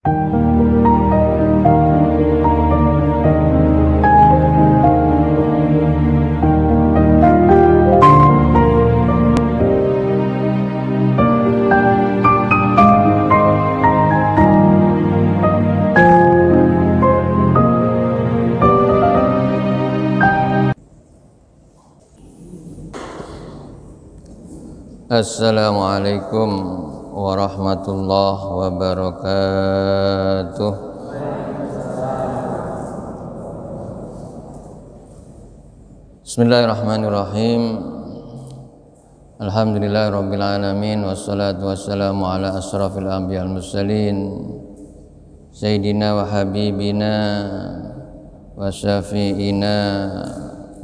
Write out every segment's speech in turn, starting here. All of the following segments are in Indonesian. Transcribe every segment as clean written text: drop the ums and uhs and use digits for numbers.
Assalamualaikum warahmatullahi wabarakatuh. Bismillahirrahmanirrahim. Alhamdulillahirabbil alamin wassalatu wassalamu ala asrafil anbiya'il mursalin sayyidina wa habibina wa syafi'ina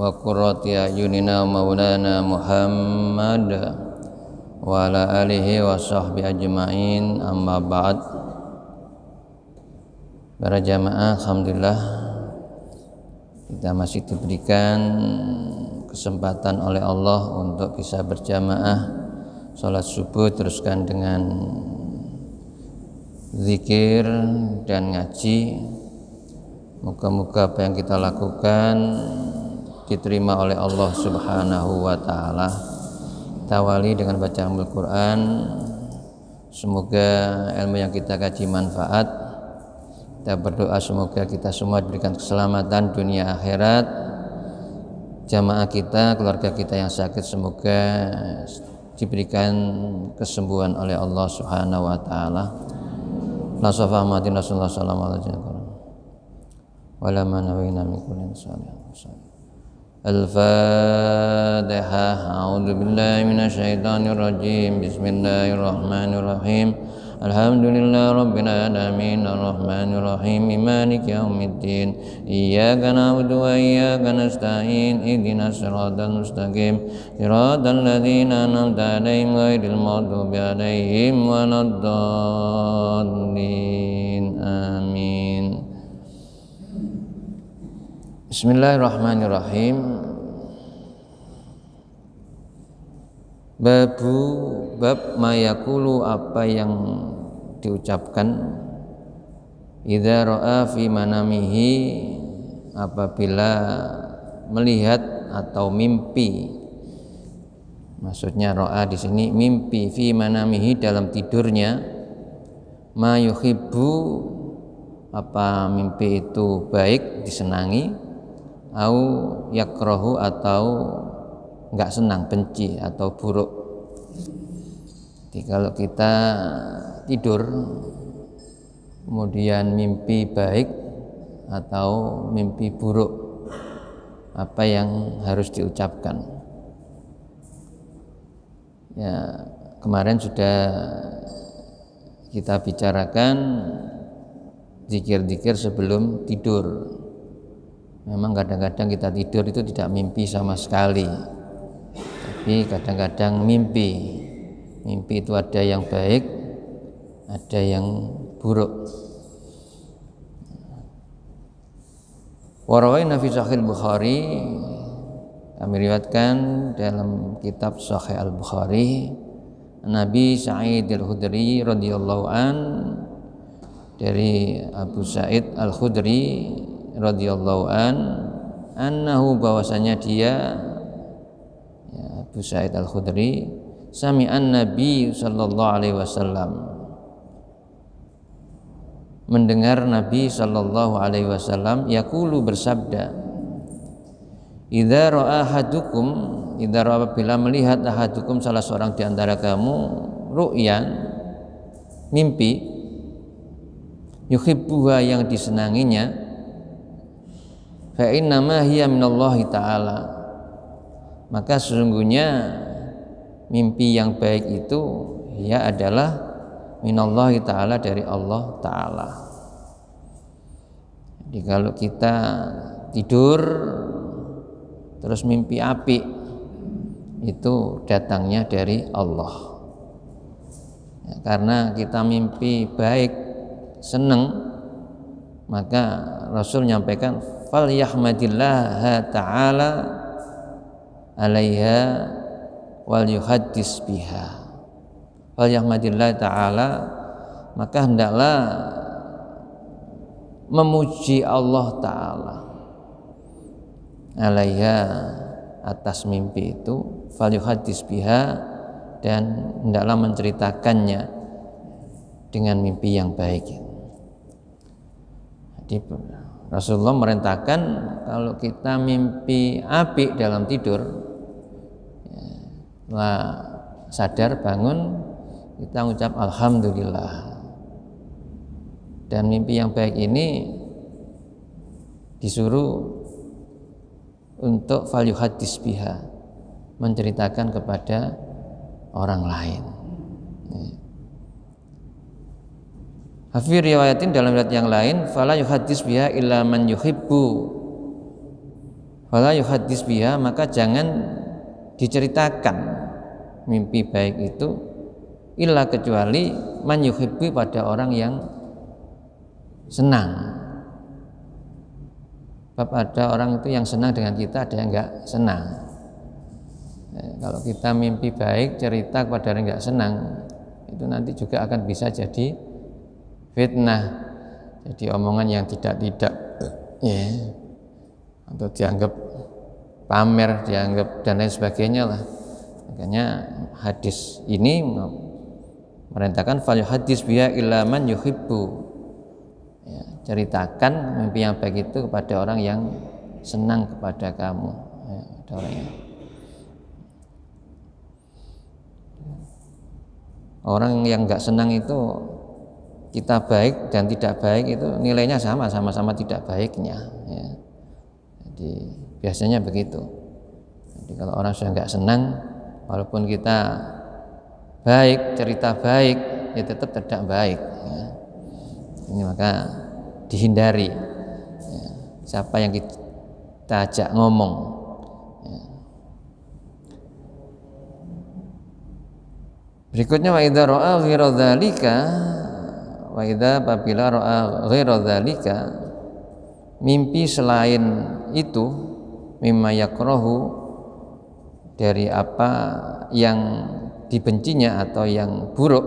wa qurrati ayunina maulana Muhammad wa ala alihi wa sahbihi ajma'in, amma ba'd. Para jamaah, alhamdulillah kita masih diberikan kesempatan oleh Allah untuk bisa berjamaah salat subuh, teruskan dengan zikir dan ngaji. Moga-moga apa yang kita lakukan diterima oleh Allah Subhanahu wa taala. Tawali dengan bacaan Al-Quran, semoga ilmu yang kita kaji manfaat. Kita berdoa semoga kita semua diberikan keselamatan dunia akhirat. Jamaah kita, keluarga kita yang sakit, semoga diberikan kesembuhan oleh Allah Subhanahu wa taala. Nasofa Ahmadin Rasulullah sallallahu alaihi wasallam. Wala manawina min kullin salih. Al-Fatihah. A'udzu billahi minasyaitonir rajim. Bismillahirrahmanirrahim. Alhamdulillahi rabbil alamin arrahmanir rahim maliki yaumiddin. Iyyaka na'budu wa iyyaka nasta'in. Ihdinas siratal mustaqim. Siratal ladzina an'amta 'alaihim ghairil maghdubi 'alaihim waladdallin. Amin. Bismillahirrahmanirrahim. Bab mayakulu, apa yang diucapkan idza ra'a fi manamihi, apabila melihat atau mimpi. Maksudnya ra'a di sini mimpi, fi manamihi dalam tidurnya, ma yuhibbu, apa mimpi itu baik, disenangi, au yakrahu, atau enggak senang, benci atau buruk. Jadi kalau kita tidur kemudian mimpi baik atau mimpi buruk, apa yang harus diucapkan? Ya, kemarin sudah kita bicarakan zikir-zikir sebelum tidur. Memang kadang-kadang kita tidur itu tidak mimpi sama sekali, tapi kadang-kadang mimpi itu ada yang baik, ada yang buruk. Warawaina fi Sahih Bukhari, kami riwayatkan dalam kitab Sahih Al-Bukhari, Nabi Sa'id Al-Khudri radhiyallahu an, dari Abu Sa'id Al-Khudri radhiyallahu an, annahu, bahwasanya dia, ya, Abu Sa'id Al-Khudri, sami'an Nabi sallallahu alaihi wasallam, mendengar Nabi sallallahu alaihi wasallam, yaqulu, bersabda, idza ra'a ahadukum, idza ra'a, bila melihat ahadukum, salah seorang di antara kamu, ru'yan, mimpi, yuhibbuha, yang disenanginya, fa innama hiya minallahi ta'ala, maka sesungguhnya mimpi yang baik itu ya adalah minallahi ta'ala, dari Allah ta'ala. Jadi kalau kita tidur terus mimpi apik, itu datangnya dari Allah. Ya, karena kita mimpi baik, seneng, maka Rasul menyampaikan fal yahmadillah ta'ala alaiha wal yuhaddis biha. Fal yahmadillah ta'ala, maka hendaklah memuji Allah Ta'ala alaiha atas mimpi itu, falyuhaddis biha, dan hendaklah menceritakannya dengan mimpi yang baik. Jadi Rasulullah merintahkan kalau kita mimpi apik dalam tidur, setelah sadar bangun kita ucap alhamdulillah. Dan mimpi yang baik ini disuruh untuk falyuhaddis biha, menceritakan kepada orang lain. Hafi riwayatin, dalam riwayat yang lain, fala yuhaddis biha illa man yuhibbu. Fala yuhaddis biha, maka jangan diceritakan mimpi baik itu illa kecuali man yuhibbu, pada orang yang senang. Sebab ada orang itu yang senang dengan kita, ada yang enggak senang. Kalau kita mimpi baik cerita kepada orang yang enggak senang, itu nanti juga akan bisa jadi fitnah, jadi omongan yang tidak ya, atau dianggap pamer, dianggap dan lain sebagainya lah. Makanya hadis ini merintahkan falyuhaddis biha illa man yuhibbu, ya, ceritakan mimpi yang baik itu kepada orang yang senang kepada kamu, ya, ada orang yang enggak senang itu, kita baik dan tidak baik itu nilainya sama-sama tidak baiknya, ya. Jadi biasanya begitu. Jadi kalau orang sudah nggak senang, walaupun kita baik, cerita baik, ya tetap tidak baik, ya. Ini maka dihindari, ya, siapa yang kita ajak ngomong, ya. Berikutnya wa idza ra'a ghairu dzalika, wa idza apabila ra'a ghairu dzalika, mimpi selain itu, mimma yakrahu, dari apa yang dibencinya atau yang buruk.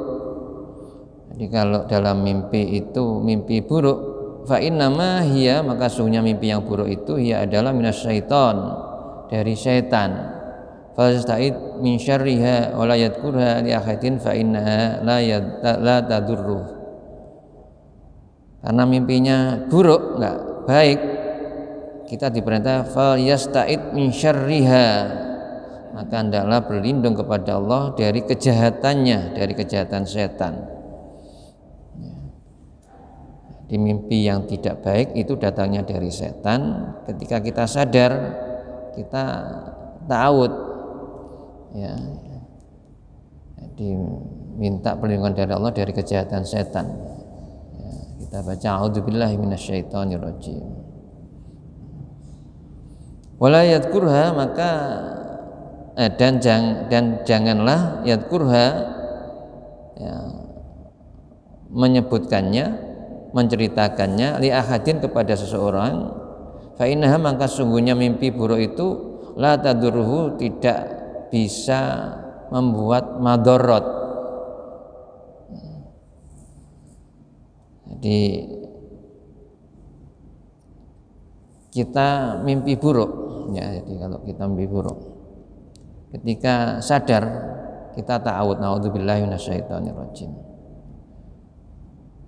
Jadi kalau dalam mimpi itu mimpi buruk, fa innama hiya, maka sungguhnya mimpi yang buruk itu hiya adalah minasyaiton, dari syaitan. Fasta'id min syarriha wa la yadhkurha li ahadin fa innaha la tadurruh. Karena mimpinya buruk, enggak baik, kita diperintah fal yasta'id min syarriha, maka hendaklah berlindung kepada Allah dari kejahatannya, dari kejahatan setan. Di mimpi yang tidak baik itu datangnya dari setan. Ketika kita sadar, kita ta'awud, ya, jadi minta perlindungan dari Allah dari kejahatan setan, ya, kita baca a'udzubillahi minasyaitonirrajim. Wala yadhkurha, maka dan janganlah yadhkurha, ya, menyebutkannya, menceritakannya li ahadin, kepada seseorang, fa innaha, maka sungguhnya mimpi buruk itu la tadurruhu, tidak bisa membuat madorot. Jadi kita mimpi buruk, ya, jadi kalau kita mimpi buruk, ketika sadar kita ta'awud, na'udzubillahi minasyaitonirrajim.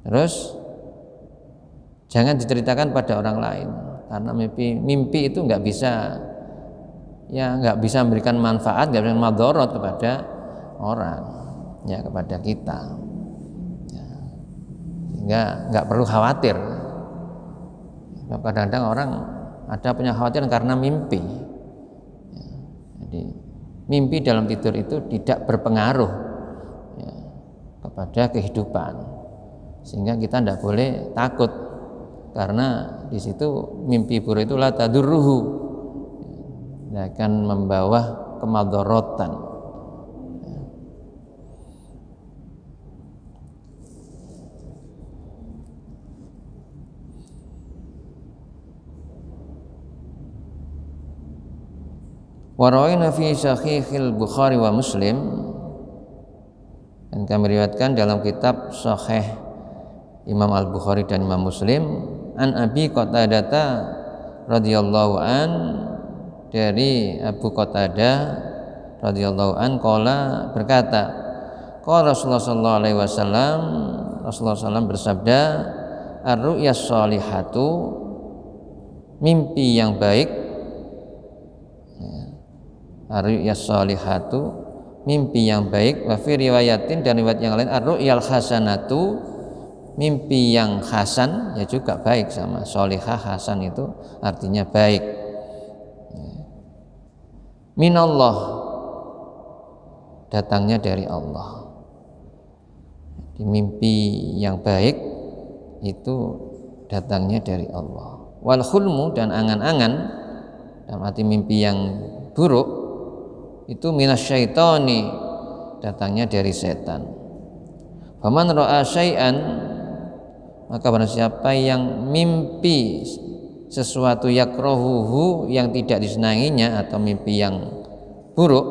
Terus jangan diceritakan pada orang lain, karena mimpi itu nggak bisa, ya, nggak bisa memberikan manfaat, nggak bisa madorot kepada orang, ya, kepada kita, ya. Sehingga nggak perlu khawatir. Kadang-kadang orang ada punya khawatir karena mimpi, ya. Jadi mimpi dalam tidur itu tidak berpengaruh, ya, kepada kehidupan, sehingga kita tidak boleh takut, karena di situ mimpi buruk itu la tadurruhu, akan membawa kemadorotan. Wa rawaina fi sahihil Bukhari wa Muslim, dan kami riwayatkan dalam kitab Sahih Imam Al-Bukhari dan Imam Muslim, an Abi Qatadah radhiyallahu an, dari Abu Qatadah radhiyallahu an qala berkata, qala Rasulullah sallallahu alaihi wasallam, Rasulullah SAW bersabda, ar-ru'yas shalihatu, mimpi yang baik, ar-ru'yas shalihatu, mimpi yang baik, wa fi riwayatin, dan riwayat yang lain, ar-ru'yal hasanatu, mimpi yang hasan, ya juga baik, sama sholihah hasan itu artinya baik. Minallah, datangnya dari Allah. Di mimpi yang baik itu datangnya dari Allah. Wal khulmu, dan angan-angan, dalam arti mimpi yang buruk itu minasyaitani, datangnya dari setan. Faman ra'a syai'an, maka barang siapa yang mimpi sesuatu yakrahuhu, yang tidak disenanginya, atau mimpi yang buruk,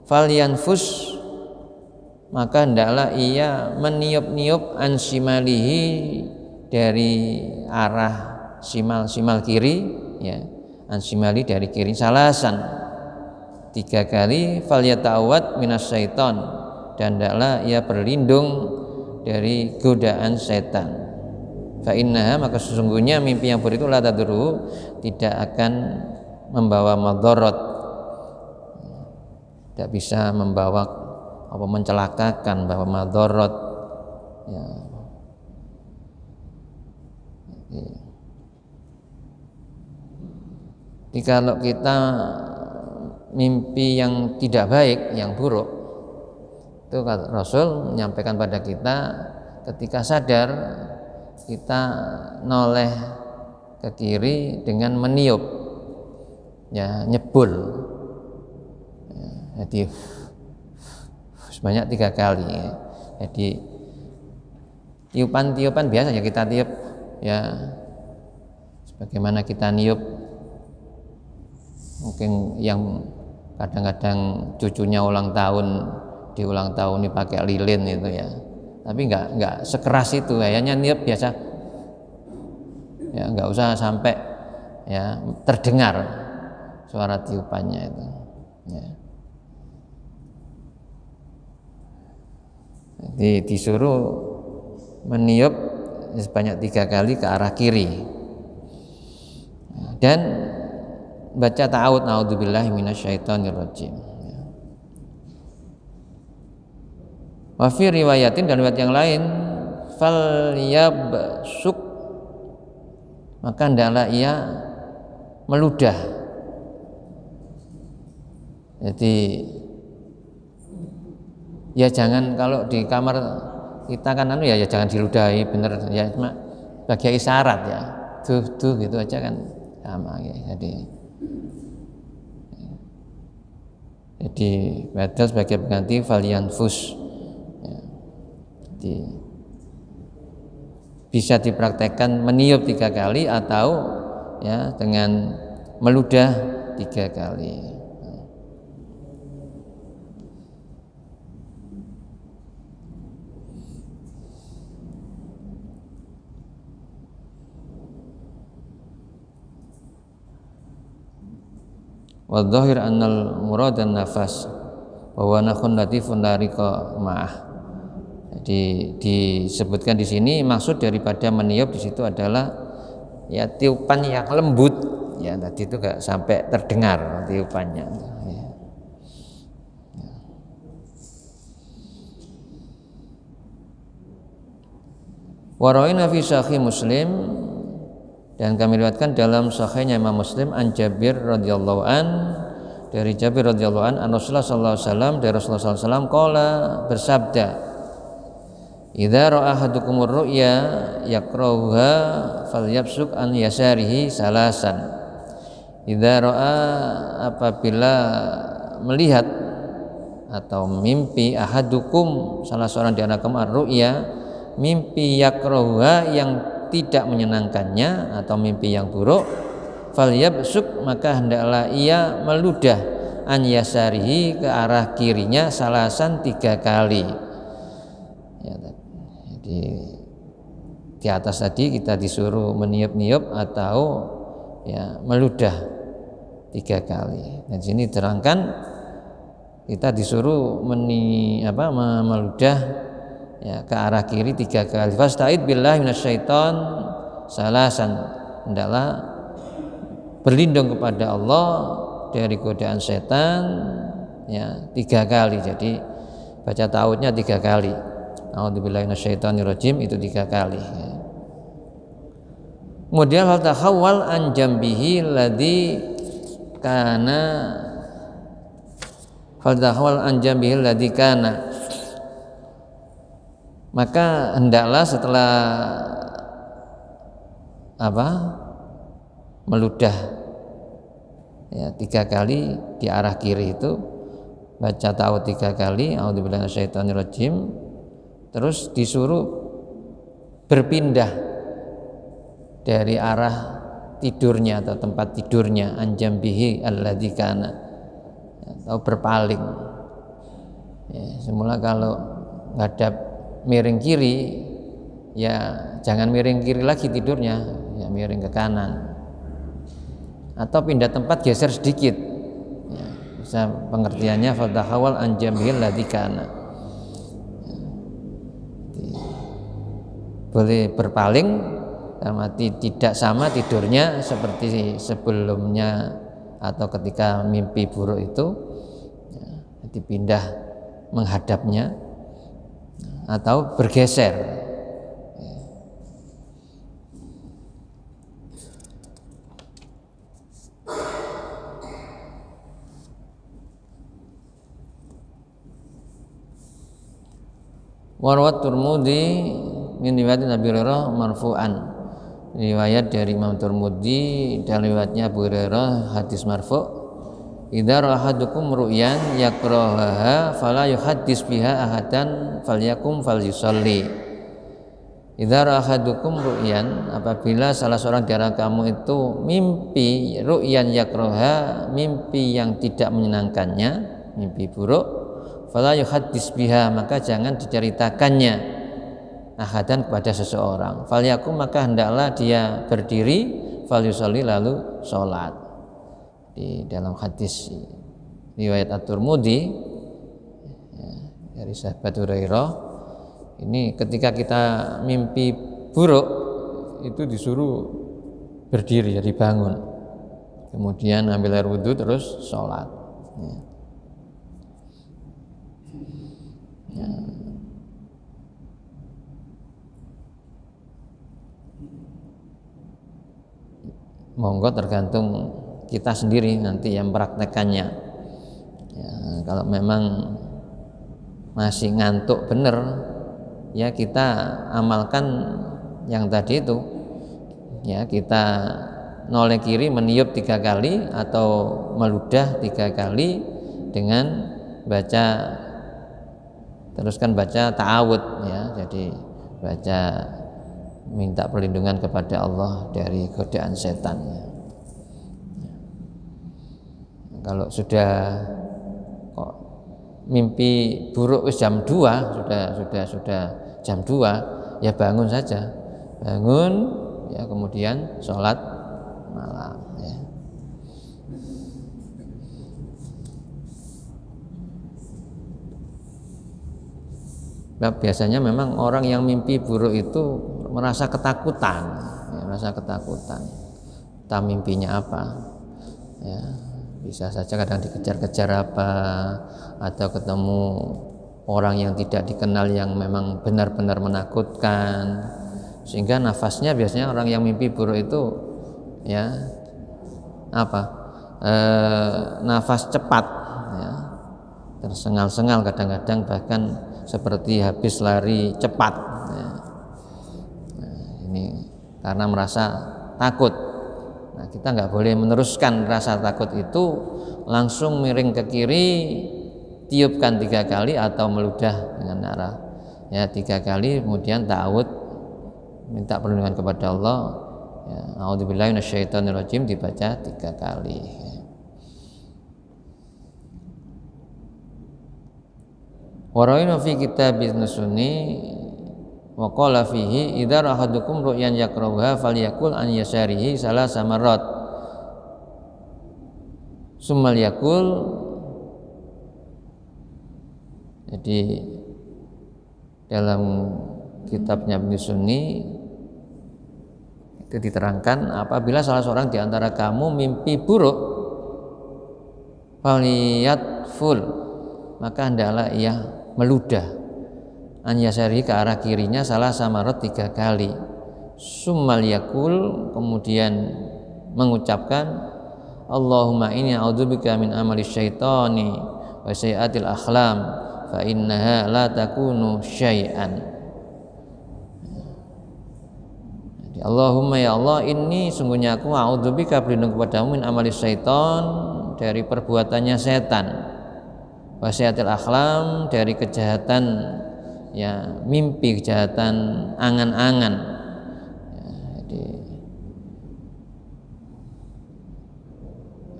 falyanfus, maka hendaklah ia meniup-niup an shimalihi, dari arah simal kiri, ya, an shimali dari kiri, salasan 3 kali, falyata'awad minas syaiton, dan hendaklah ia berlindung dari godaan setan. Fa innaha, maka sesungguhnya mimpi yang buruk itu la tadurru, tidak akan membawa madarat, tidak bisa membawa mencelakakan, bahwa madarat, ya. Jadi kalau kita mimpi yang tidak baik, yang buruk, itu Rasul menyampaikan pada kita, ketika sadar kita noleh ke kiri dengan meniup, ya, nyebul, ya, jadi sebanyak 3 kali, ya. Jadi tiupan biasa ya kita tiup, ya, sebagaimana kita niup, mungkin yang kadang-kadang cucunya ulang tahun, di ulang tahun ini pakai lilin itu, ya, tapi nggak sekeras itu, kayaknya niup biasa, ya, nggak usah sampai, ya, terdengar suara tiupannya itu, ya. Jadi disuruh meniup sebanyak 3 kali ke arah kiri, dan baca ta'awud, na'udzubillahi minasyaitonirrajim. Wa fi riwayatin, dan riwayat yang lain, falyabsuk, maka hendaklah ia meludah. Jadi ya jangan, kalau di kamar kita kan ya jangan diludahi bener, ya cuma bagi isyarat, ya, tuh gitu aja kan sama, ya. Jadi badal sebagai pengganti falyanfus, ya. Jadi bisa dipraktekkan meniup 3 kali, atau, ya, dengan meludah 3 kali. Wa dhahir annal muradan nafas wa huwa nakhun latifun la riqa ma'ah. Jadi disebutkan di sini maksud daripada meniup di situ adalah, ya, tiupan yang lembut, ya, tadi itu enggak sampai terdengar tiupannya, ya. Wa rawaina fi sahih Muslim, dan kami riwayatkan dalam sahihnya Imam Muslim, an Jabir radhiyallahu an, dari Jabir radhiyallahu an, Rasulullah sallallahu alaihi wasallam, dari Rasulullah sallallahu alaihi wasallam qala, bersabda, idza ra'a ahadukumur ru'ya yakrahuha falyabsuk an yasarihi salasan. Idza ra'a, apabila melihat atau mimpi, ahadukum, salah seorang di antara kamu, ar-ru'ya, mimpi, yakrahuha, yang tidak menyenangkannya, atau mimpi yang buruk, falyabsuk, maka hendaklah ia meludah, an yasarihi, ke arah kirinya, salasan 3 kali, ya. Jadi di atas tadi kita disuruh meniup-niup atau ya meludah 3 kali. Nah, di sini terangkan kita disuruh meludah ya ke arah kiri 3 kali. Fasta'id billahi minasyaiton salasan. Hendaklah berlindung kepada Allah dari godaan setan ya 3 kali. Jadi baca ta'awudnya 3 kali. A'udzubillahi minasyaitonirrajim itu 3 kali ya. Kemudian hal tahawwal an jambihi ladzi kana maka hendaklah setelah meludah ya 3 kali di arah kiri itu baca ta'awudz 3 kali a'udzubillahi minasyaitonirrajim, terus disuruh berpindah dari arah tidurnya atau tempat tidurnya anjambihi alladzi kana atau berpaling ya, semula kalau ngadap miring kiri ya jangan miring kiri lagi tidurnya ya miring ke kanan atau pindah tempat geser sedikit ya, bisa pengertiannya fatahawal anjambihi alladzi kana ya, boleh berpaling tidak sama tidurnya seperti sebelumnya atau ketika mimpi buruk itu ya, dipindah menghadapnya atau bergeser ya. Warwat Tirmidzi min riwayat Nabi Hurairah marfu'an, riwayat dari Imam Tirmidzi dan riwayatnya Abu Hurairah hadis marfu', idza rahadukum ru'yan yakrahaha fala yuhaddis biha ahadan falyakum falyusalli. Idza rahadukum ru'yan, apabila salah seorang di antara kamu itu mimpi ru'yan yakraha, mimpi yang tidak menyenangkannya, mimpi buruk, fala yuhaddis biha, maka jangan diceritakannya ahadan kepada seseorang. Falyakum, maka hendaklah dia berdiri, falyusalli, lalu sholat. Di dalam hadis riwayat At-Tirmidzi ya, dari sahabat Hurairah, ini ketika kita mimpi buruk itu disuruh berdiri, jadi bangun, kemudian ambil air wudhu terus sholat ya. Ya. Monggo tergantung kita sendiri nanti yang praktekannya ya, kalau memang masih ngantuk bener ya kita amalkan yang tadi itu ya, kita noleh kiri meniup 3 kali atau meludah 3 kali dengan teruskan baca ta'awudz ya, jadi baca minta perlindungan kepada Allah dari godaan setan ya. Kalau sudah kok mimpi buruk jam 2 sudah jam 2 ya bangun saja, bangun ya, kemudian sholat malam ya. Nah, biasanya memang orang yang mimpi buruk itu merasa ketakutan ya, entah mimpinya apa ya, bisa saja kadang dikejar-kejar apa, atau ketemu orang yang tidak dikenal yang memang benar-benar menakutkan, sehingga nafasnya biasanya orang yang mimpi buruk itu ya nafas cepat ya, tersengal-sengal, kadang-kadang bahkan seperti habis lari cepat ya. Nah, ini karena merasa takut. Nah, kita nggak boleh meneruskan rasa takut itu, langsung miring ke kiri, tiupkan 3 kali atau meludah dengan arah ya 3 kali, kemudian ta'awudz, minta perlindungan kepada Allah ya, a'udzubillahi minasyaitonirrajim, dibaca 3 kali ya. Warawina fi kitab Ibnu Sunni wa qala fihi idza rahadukum ru'yan yakrahuha falyakul an yasarihi salasa marrat summal yakul. Jadi dalam kitabnya Ibnu Sunni itu diterangkan, apabila salah seorang di antara kamu mimpi buruk, faliyatful, maka hendaklah ia meludah an yasari ke arah kirinya salah samarot 3 kali. Summal yakul, kemudian mengucapkan Allahumma inni a'udzubika min amali syaitani wa sayyiatil akhlam fa innaha la takunu syai'an. Allahumma ya Allah, ini sungguhnya aku a'udzubika, berlindung kepadamu min amali syaitan, dari perbuatannya setan, wasyatil akhlam, dari kejahatan ya mimpi, kejahatan angan-angan ya, jadi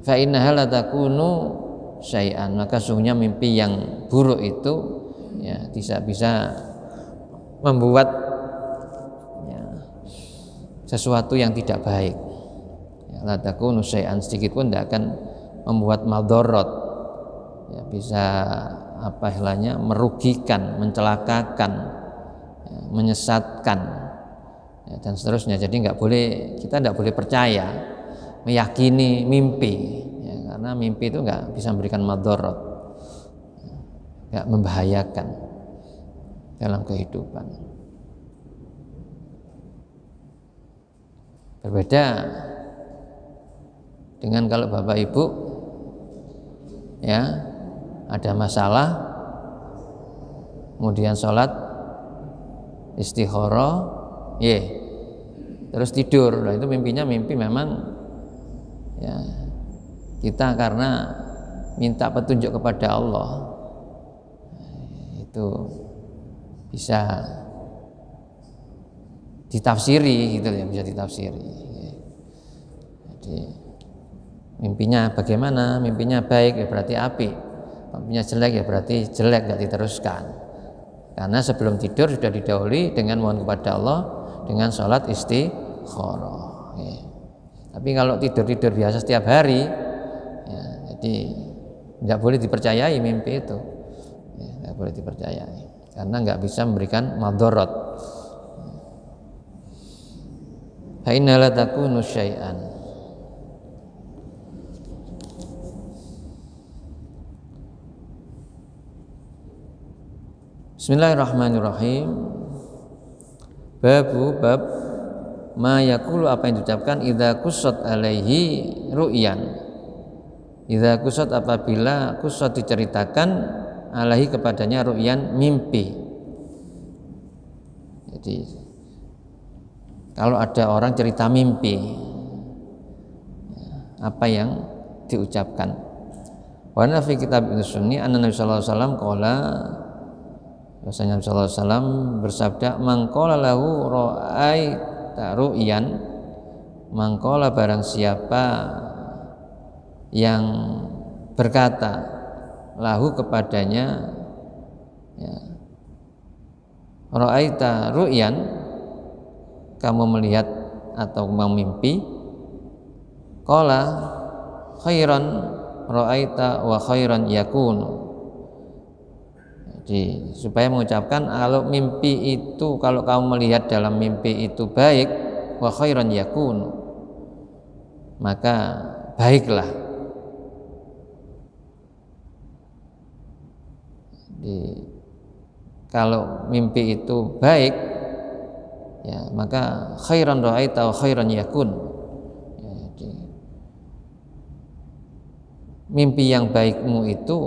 fa innaha la takunu syai'an, maka sungguhnya mimpi yang buruk itu ya tidak bisa membuat sesuatu yang tidak baik. Ya, la takunu syai'an, sedikit pun tidak akan membuat madharat. Ya, bisa apa istilahnya, merugikan, mencelakakan, ya, menyesatkan, ya, dan seterusnya. Jadi kita tidak boleh percaya, meyakini mimpi, ya, karena mimpi itu nggak bisa memberikan madharat, nggak membahayakan dalam kehidupan. Berbeda dengan kalau Bapak Ibu ya ada masalah, kemudian sholat istikharah, terus tidur. Nah, itu mimpinya mimpi memang ya kita karena minta petunjuk kepada Allah, itu bisa ditafsiri gitu ya, bisa ditafsiri. Jadi mimpinya bagaimana? Mimpinya baik ya berarti api, mimpinya jelek ya berarti jelek, nggak diteruskan. Karena sebelum tidur sudah didahului dengan mohon kepada Allah dengan sholat istikharah. Tapi kalau tidur biasa setiap hari, ya, jadi nggak boleh dipercayai mimpi itu, nggak boleh dipercayai karena nggak bisa memberikan madharat. Fa inna la takunu syai'an. Bismillahirrahmanirrahim. Bab ma yaqulu, apa yang diucapkan idza qusat alaihi ru'yan. Idza qusat, apabila qusat diceritakan alaihi kepadanya ru'yan, mimpi. Jadi kalau ada orang cerita mimpi, apa yang diucapkan? Wa ana fi kitab Ibnu Sunni anna Nabi sallallahu alaihi wasallam qala, bahwasanya Nabi sallallahu alaihi wasallam bersabda, man qala lahu ra'aita ru'yan, man qala, barang siapa yang berkata lahu kepadanya ya, ra'aita ru'yan, kamu melihat atau memimpi, qala khairan ra'aita wa khairan yakunu. Jadi supaya mengucapkan kalau mimpi itu, kalau kamu melihat dalam mimpi itu baik, wa khairan yakunu, maka baiklah. Jadi kalau mimpi itu baik, ya maka khairan ra'aita wa khairan yakun. Ya, jadi, mimpi yang baikmu itu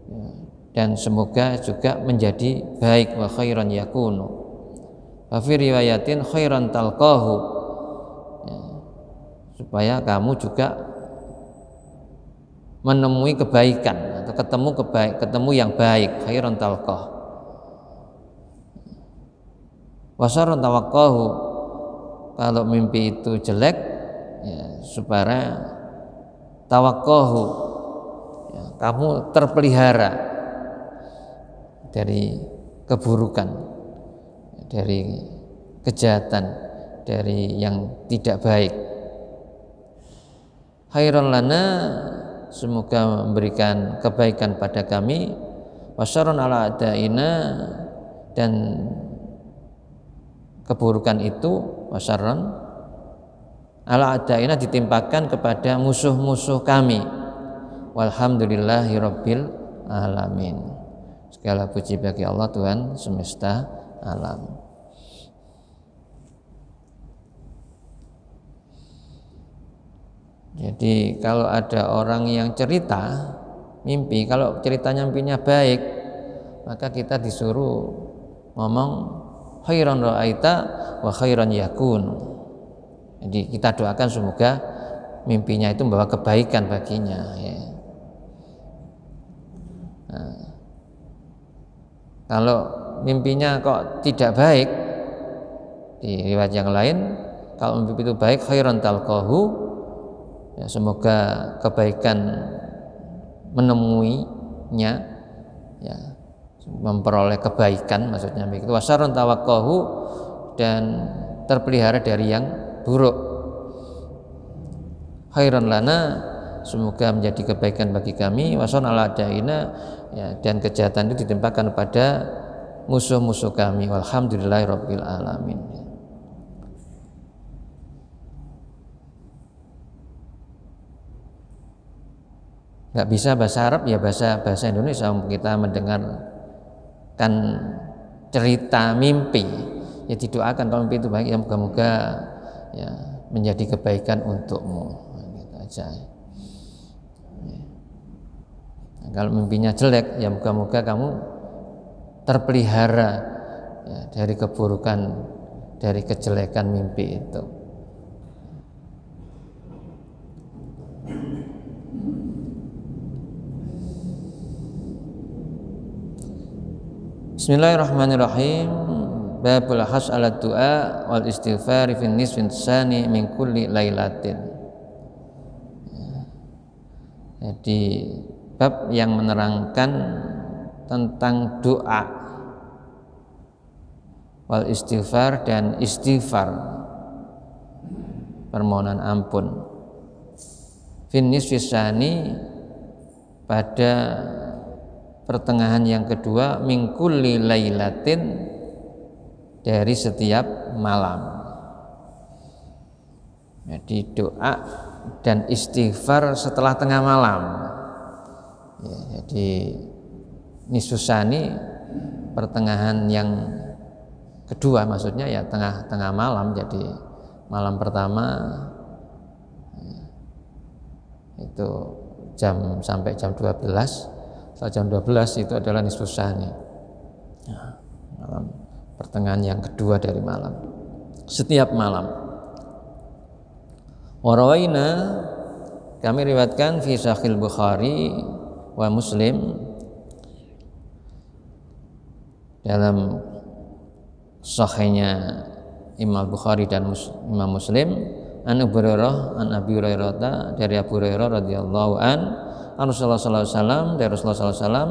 ya, dan semoga juga menjadi baik, wa khairan yakunu. Wa fi riwayatin khairan talqahu, ya, supaya kamu juga menemui kebaikan atau ketemu yang baik, khairan talqah. Wasarun tawaqqahu, kalau mimpi itu jelek ya supaya tawaqqahu, ya, kamu terpelihara dari keburukan, dari kejahatan, dari yang tidak baik. Khairan lana, semoga memberikan kebaikan pada kami, wa syarrun ala a'daina, dan keburukan itu wa syarrun ala a'daina ditimpakan kepada musuh-musuh kami. Walhamdulillahi rabbil alamin. Segala puji bagi Allah, Tuhan semesta alam. Jadi kalau ada orang yang cerita mimpi, kalau ceritanya mimpinya baik, maka kita disuruh ngomong khairan ra'aita wa khairan yakun. Jadi kita doakan semoga mimpinya itu membawa kebaikan baginya, ya. Nah, kalau mimpinya kok tidak baik, di riwayat yang lain kalau mimpi itu baik khairan talqahu, ya, semoga kebaikan menemuinya, ya, memperoleh kebaikan, maksudnya begitu. Wasarun tawaqqahu, dan terpelihara dari yang buruk. Khairan lana, semoga menjadi kebaikan bagi kami. Wasun ala adaina, ya, dan kejahatan itu ditimpakan pada musuh-musuh kami. Walhamdulillahirabbil alamin. Nggak bisa bahasa Arab, ya bahasa Indonesia. Kita mendengarkan cerita mimpi, ya didoakan kalau mimpi itu baik, ya moga-moga ya menjadi kebaikan untukmu, gitu aja. Nah, kalau mimpinya jelek, ya moga-moga kamu terpelihara, ya, dari keburukan, dari kejelekan mimpi itu. Bismillahirrahmanirrahim. Babul has ala du'a wal istighfar fi nisfin tsani min kulli lailatin. Jadi bab yang menerangkan tentang doa wal istighfar dan istighfar, permohonan ampun, fi nisfi tsani, pada pertengahan yang kedua, min kulli lailatin, dari setiap malam. Jadi doa dan istighfar setelah tengah malam, ya, jadi nisusani, pertengahan yang kedua, maksudnya ya tengah malam. Jadi malam pertama, ya, itu sampai jam 12. Setelah jam 12 itu adalah nisusani, ya, malam pertengahan yang kedua dari malam, setiap malam. Warawaina, kami riwayatkan fi Sahih Bukhari wa Muslim, dalam sahihnya Imam Bukhari dan Imam Muslim, an Abi Hurairah, dari Abu Hurairah radhiyallahu an, Rasulullah sallallahu alaihi wasallam, dari Rasulullah sallallahu alaihi wasallam,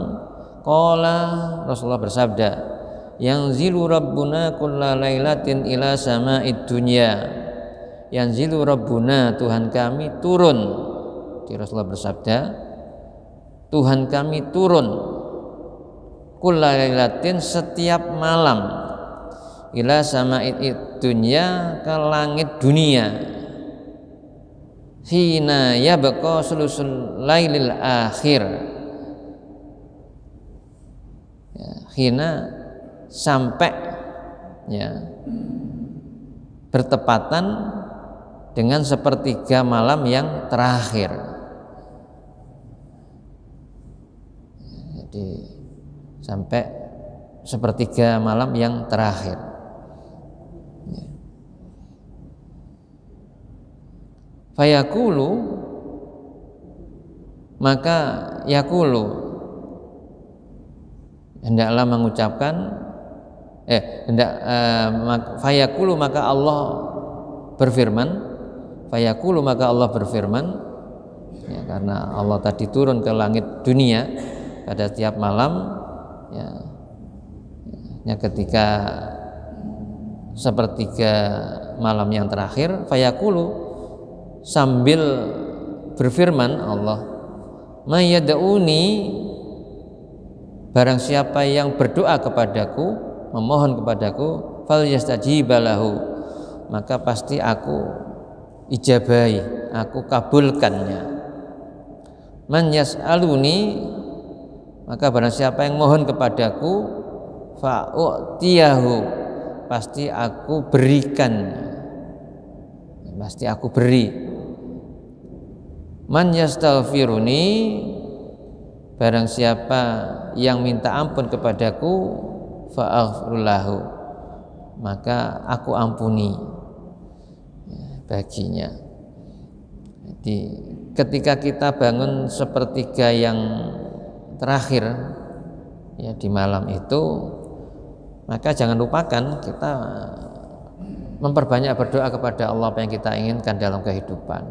qala, Rasulullah bersabda, yanzilu rabbuna kulla lailatin ila sama'id dunya. Yanzilu rabbuna, Tuhan kami turun. Di Rasulullah bersabda, Tuhan kami turun kulla lailatin, setiap malam, ila sama'id dunya, ke langit dunia, hina yabqa sulusul lailil akhir, ya, hina sampai, ya, bertepatan dengan sepertiga malam yang terakhir. Jadi sampai sepertiga malam yang terakhir, ya. Fayaqulu, maka yaqulu, hendaklah mengucapkan, fayaqulu, maka Allah berfirman, fayaqulu, maka Allah berfirman, ya, karena Allah tadi turun ke langit dunia pada setiap malam, ya, ketika sepertiga malam yang terakhir, fayaqulu, sambil berfirman Allah, may yad'uni, barang siapa yang berdoa kepadaku, memohon kepadaku, falyastajiba lahu, maka pasti aku ijabahi, aku kabulkannya. Man yas'aluni, maka barang siapa yang mohon kepadaku, fa'u'tiyahu, pasti aku berikan, pasti aku beri. Man yastaghfiruni, barang siapa yang minta ampun kepadaku, fa'aghfirullahu, maka aku ampuni baginya. Jadi ketika kita bangun sepertiga yang terakhir ya di malam itu, maka jangan lupakan kita memperbanyak berdoa kepada Allah apa yang kita inginkan dalam kehidupan.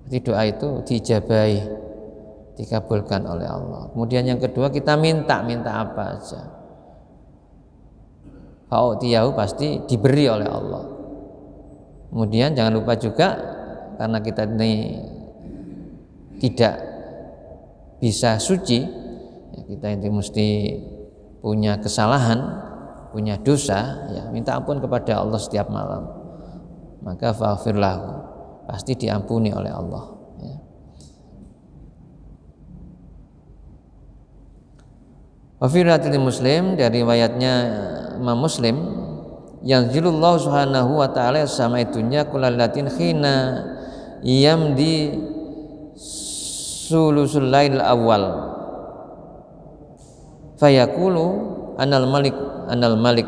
Jadi doa itu diijabahi, dikabulkan oleh Allah. Kemudian yang kedua, kita minta apa aja, fa'utiyahu, pasti diberi oleh Allah. Kemudian jangan lupa juga, karena kita ini tidak bisa suci, ya, kita ini mesti punya kesalahan, punya dosa, ya, minta ampun kepada Allah setiap malam, maka faghfir lahu, pasti diampuni oleh Allah, ya. Wa fi riwayatil Muslim, dari riwayatnya Imam Muslim, yanzilullahu subhanahu wa ta'ala samai dunya kullalatin khina yamdi sulusul lail awal fayaqulu anal malik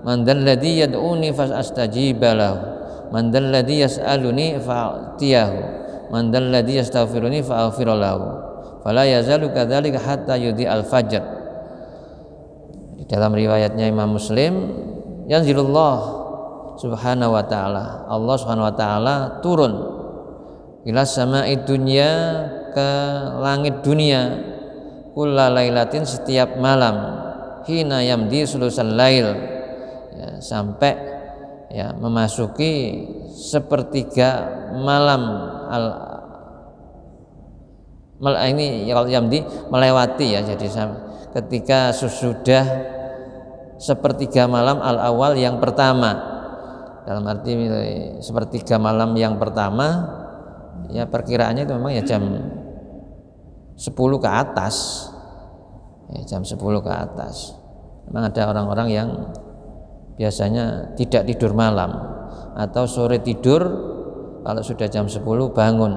man dalladhi yad'uni fastajiba lahu man dalladhi yas'aluni fa'tiyahu man dalladhi yastaghfiruni fa'aghfir lahu fala yazalu kadzalika hatta yudi al-fajr. Di dalam riwayatnya Imam Muslim, yanzilullah subhanahu wa ta'ala, Allah subhanahu wa ta'ala turun ila sama'i dunya, ke langit dunia, kulla lailatin, setiap malam, hina yamdi sulusal lail, ya, sampai ya memasuki sepertiga malam ini kalau yamdi melewati, ya, jadi ketika sudah sepertiga malam al-awal yang pertama, dalam arti sepertiga malam yang pertama, ya perkiraannya itu memang ya jam 10 ke atas, ya, jam 10 ke atas. Memang ada orang-orang yang biasanya tidak tidur malam, atau sore tidur, kalau sudah jam 10 bangun,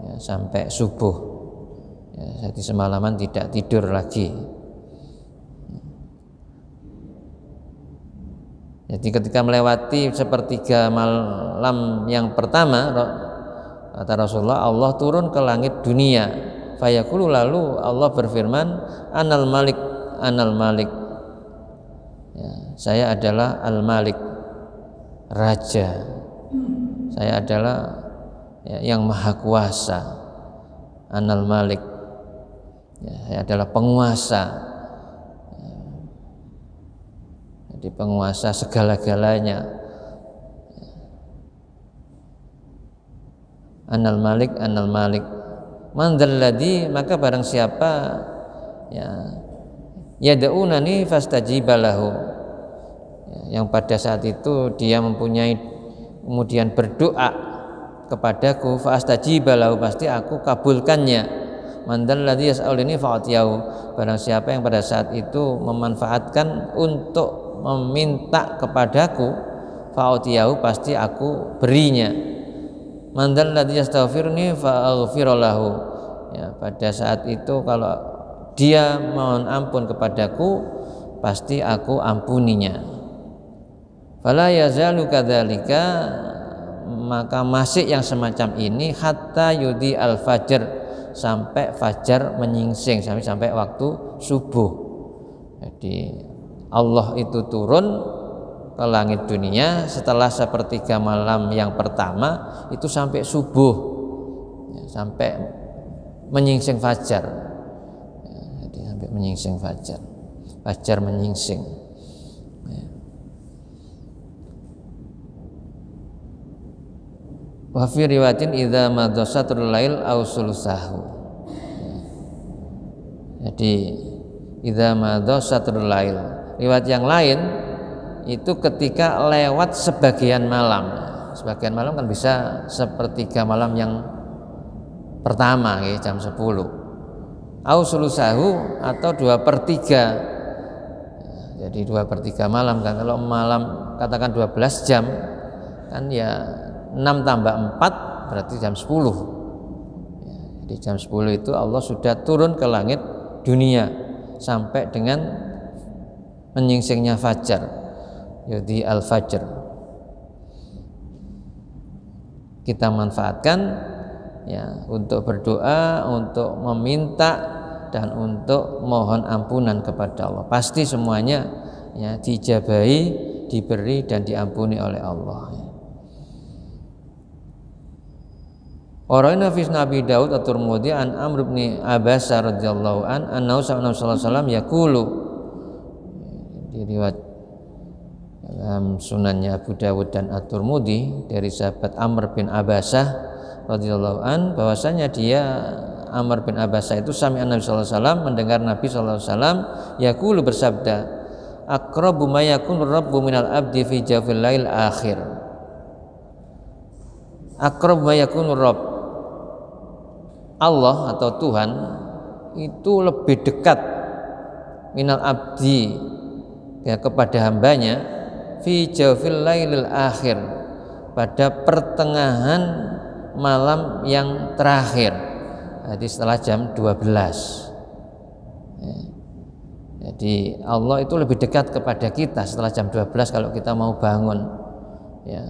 ya, sampai subuh, ya, jadi semalaman tidak tidur lagi. Jadi ketika melewati sepertiga malam yang pertama, kata Rasulullah, Allah turun ke langit dunia, fayaqulu, lalu Allah berfirman, anal malik, ya, saya adalah al-malik, raja, saya adalah, ya, yang maha kuasa, anal malik, ya, saya adalah penguasa, ya, jadi penguasa segala-galanya. Anal malik man dzalladzi, maka barang siapa, ya, yad'unani fastajiba lahu, ya, yang pada saat itu dia mempunyai, kemudian berdoa kepadaku, fastajiba lahu, pasti aku kabulkannya. Man dzalladzi yas'aluni fa'atiyahu, barang siapa yang pada saat itu memanfaatkan untuk meminta kepadaku, fa'atiyahu, pasti aku berinya. Man dzalladzi yastaghfiruni fa'aghfir lahu, ya, pada saat itu kalau dia mohon ampun kepadaku, pasti aku ampuninya. Fala yazalu kadzalika, maka masih yang semacam ini, hatta yudi al-fajr, sampai fajar menyingsing, sampai waktu subuh. Jadi Allah itu turun ke langit dunia setelah sepertiga malam yang pertama itu sampai subuh, ya, sampai menyingsing fajar, ya, jadi sampai menyingsing fajar menyingsing, ya. Wa fi riwayatin idza madha satrul lail aw sulusahu. Jadi idza madha satrul lail. Riwayat yang lain itu ketika lewat sebagian malam. Sebagian malam kan bisa sepertiga malam yang pertama ya, jam 10. Au sulusahu atau 2/3. Jadi 2/3 malam kan, kalau malam katakan 12 jam kan ya 6 tambah 4 berarti jam 10 ya, jadi jam 10 itu Allah sudah turun ke langit dunia sampai dengan menyingsingnya fajar, yudi al-fajr. Kita manfaatkan ya untuk berdoa, untuk meminta dan untuk mohon ampunan kepada Allah. Pasti semuanya ya dijabahi, diberi dan diampuni oleh Allah. Warayna fi Nabi Daud at-Tirmidzi an Amr bin Abbas radhiyallahu an annahu sallallahu alaihi wasallam yaqulu, di riwayat dalam sunannya Abu Dawud dan At-Tirmidzi dari sahabat Amr bin Abbasah radhiyallahu an, bahwasanya dia Amr bin Abbasah itu sami'an Nabi sallallahu alaihi wasallam, mendengar Nabi sallallahu alaihi wasallam yaqulu bersabda, aqrabu ma yakunu rabbu minal abdi fi jawfil lail akhir. Aqrabu ma yakunu rabb, Allah atau Tuhan itu lebih dekat minal abdi ya kepada hambanya fi jawfil lailil akhir, pada pertengahan malam yang terakhir. Jadi setelah jam 12 ya. Jadi Allah itu lebih dekat kepada kita setelah jam 12 kalau kita mau bangun ya.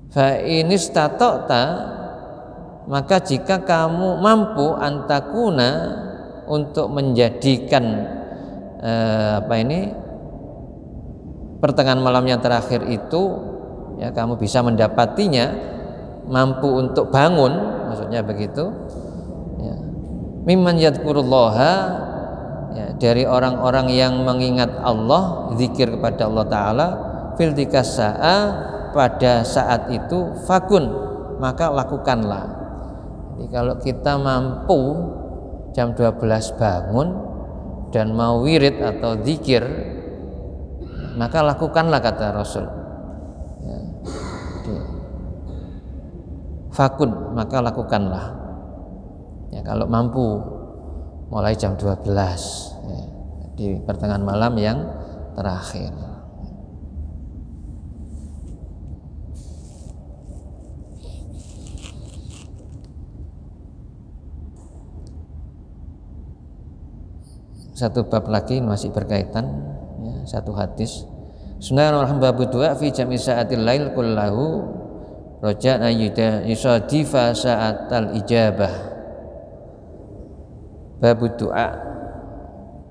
Fa inistata'ta, maka jika kamu mampu antakuna untuk menjadikan pertengahan malam yang terakhir itu ya, kamu bisa mendapatinya, mampu untuk bangun, maksudnya begitu ya. Mimman yadhkurullaha ya, dari orang-orang yang mengingat Allah, zikir kepada Allah Ta'ala, fil dikasa'a, pada saat itu, fakun, maka lakukanlah. Jadi kalau kita mampu jam 12 bangun dan mau wirid atau zikir, maka lakukanlah kata Rasul ya. Fakun, maka lakukanlah ya, kalau mampu mulai jam 12 ya, di pertengahan malam yang terakhir. Satu bab lagi masih berkaitan ya, satu hadis. Bismillahirrahmanirrahim. Bab doa fi jam'i sa'atil lail kullahu raja'na yusadifa sa'atal ijabah. Bab doa,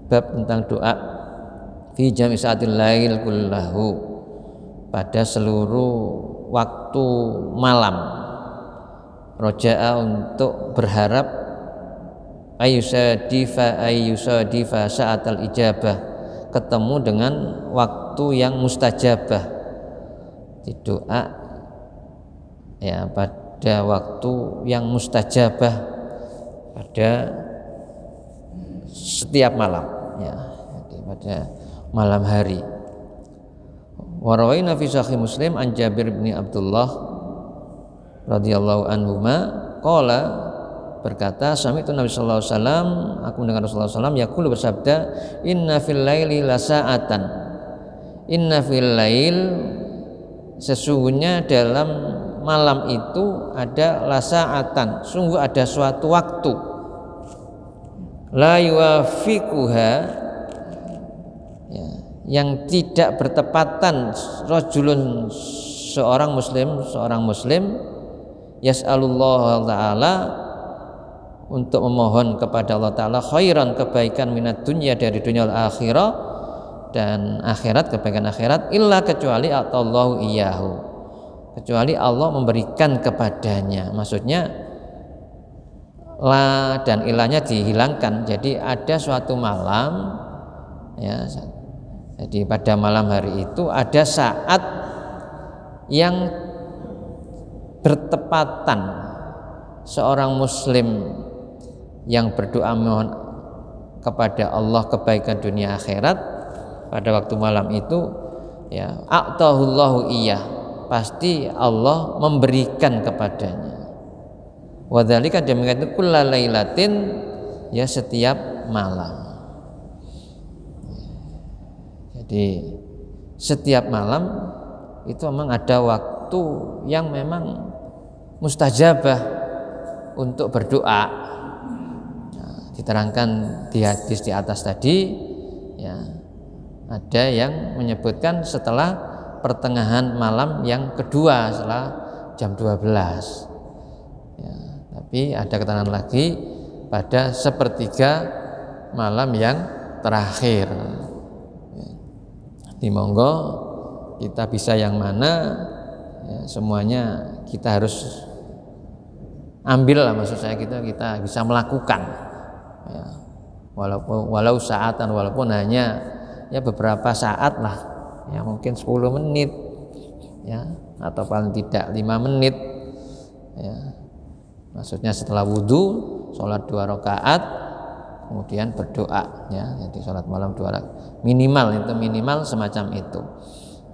bab tentang doa fi jam'i sa'atil lail kullahu, pada seluruh waktu malam. Raja'a, untuk berharap, ayyusadifa sa'atal ijabah, ketemu dengan waktu yang mustajabah. Di doa ya pada waktu yang mustajabah pada setiap malam ya, jadi pada malam hari. Wa rawaina fi sahih Muslim an Jabir bin Abdullah radhiyallahu anhuma qala, berkata, sami'tu Nabi sallallahu alaihi wasallam, aku mendengar Rasulullah sallallahu alaihi wasallam yaqulu, bersabda, inna fil laili lasa'atan, inna fil lail, sesungguhnya dalam malam itu ada lasa'atan, sungguh ada suatu waktu, la yuwafiquha ya, yang tidak bertepatan, rajulun, seorang muslim yas'alullah ta'ala, untuk memohon kepada Allah Ta'ala, khairan, kebaikan, minat dunia, dari dunia al-akhirah, dan akhirat, kebaikan akhirat, illa, kecuali atallahu iyahu, kecuali Allah memberikan kepadanya. Maksudnya la dan ilahnya dihilangkan. Jadi ada suatu malam ya, jadi pada malam hari itu ada saat yang bertepatan seorang muslim yang berdoa mohon kepada Allah kebaikan dunia akhirat pada waktu malam itu, ya, a'tahullahu iya, pasti Allah memberikan kepadanya. Wadzalika demikian itu kullalailatin, ya, setiap malam. Jadi setiap malam itu memang ada waktu yang memang mustajabah untuk berdoa. Nah, diterangkan di hadis di atas tadi, ya, ada yang menyebutkan setelah pertengahan malam yang kedua, setelah jam 12. Ya, tapi ada keterangan lagi pada sepertiga malam yang terakhir. Ya, dimonggo kita bisa yang mana, ya, semuanya kita harus ambil lah, maksud saya kita bisa melakukan, ya, walau saatan, walaupun hanya, ya, beberapa saat lah, ya, mungkin 10 menit, ya, atau paling tidak 5 menit, ya. Maksudnya setelah wudhu, sholat 2 rakaat, kemudian berdoa, ya, jadi sholat malam 2 rakaat minimal semacam itu,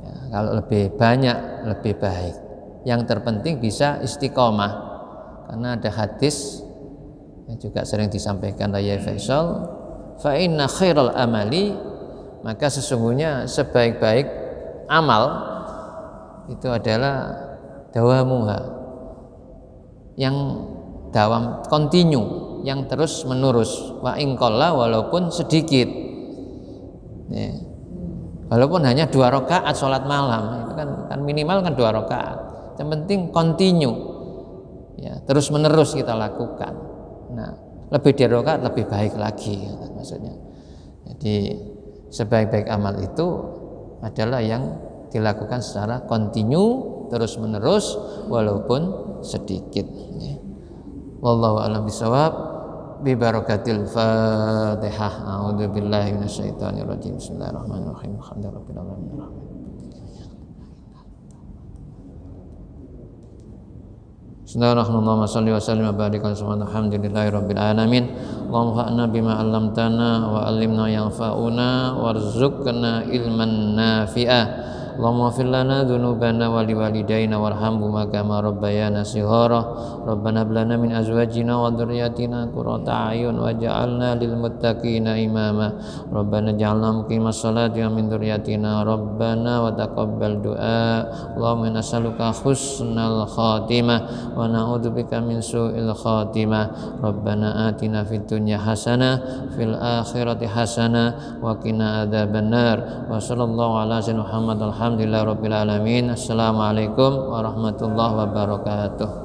ya. Kalau lebih banyak lebih baik, yang terpenting bisa istiqomah, karena ada hadis yang juga sering disampaikan Raya Faisal, fa inna khairal amali, maka sesungguhnya sebaik-baik amal itu adalah dawamuha, yang dawam, kontinu, yang terus menerus, wa ingqalla, walaupun sedikit, ya, walaupun hanya 2 rakaat sholat malam, itu kan minimal kan 2 rakaat, yang penting kontinu, ya, terus menerus kita lakukan. Nah, lebih dari rakaat lebih baik lagi, maksudnya. Jadi sebaik-baik amal itu adalah yang dilakukan secara kontinu, terus menerus, walaupun sedikit, ya. Wallahu a'lam bishawab. Bi barakatil Fatihah. A'udzu billahi minasyaitonir rajim. Bismillahirrahmanirrahim. Alhamdulillahirabbil alamin. Bismillahirrahmanirrahim. Shalli wa sallim wa barik ala sayyidina alhamdulillahirabbil alamin. Allahumma fa'na bima 'allamtana wa 'allimna yanfa'una warzuqna ilman nafi'a. Allahumma fir lana dzunubana wa liwalidayna warhamhuma kama rabbayana shighara. Rabbana hab lana min azwajina wa dhurriyyatina qurrata a'yun waj'alna lil muttaqina imama. Rabbana ij'alna muqimas sholati wa min dhurriyyatina rabbana wa taqabbal du'a. Allahumma nas'aluka husnal khatimah wa na'udzubika min su'il khatimah. Rabbana atina fid dunya hasanah fil akhirati hasanah wa qina adzabannar. Wa sallallahu ala sayyidina Muhammad. Alhamdulillahirabbil alamin. Assalamualaikum warahmatullahi wabarakatuh.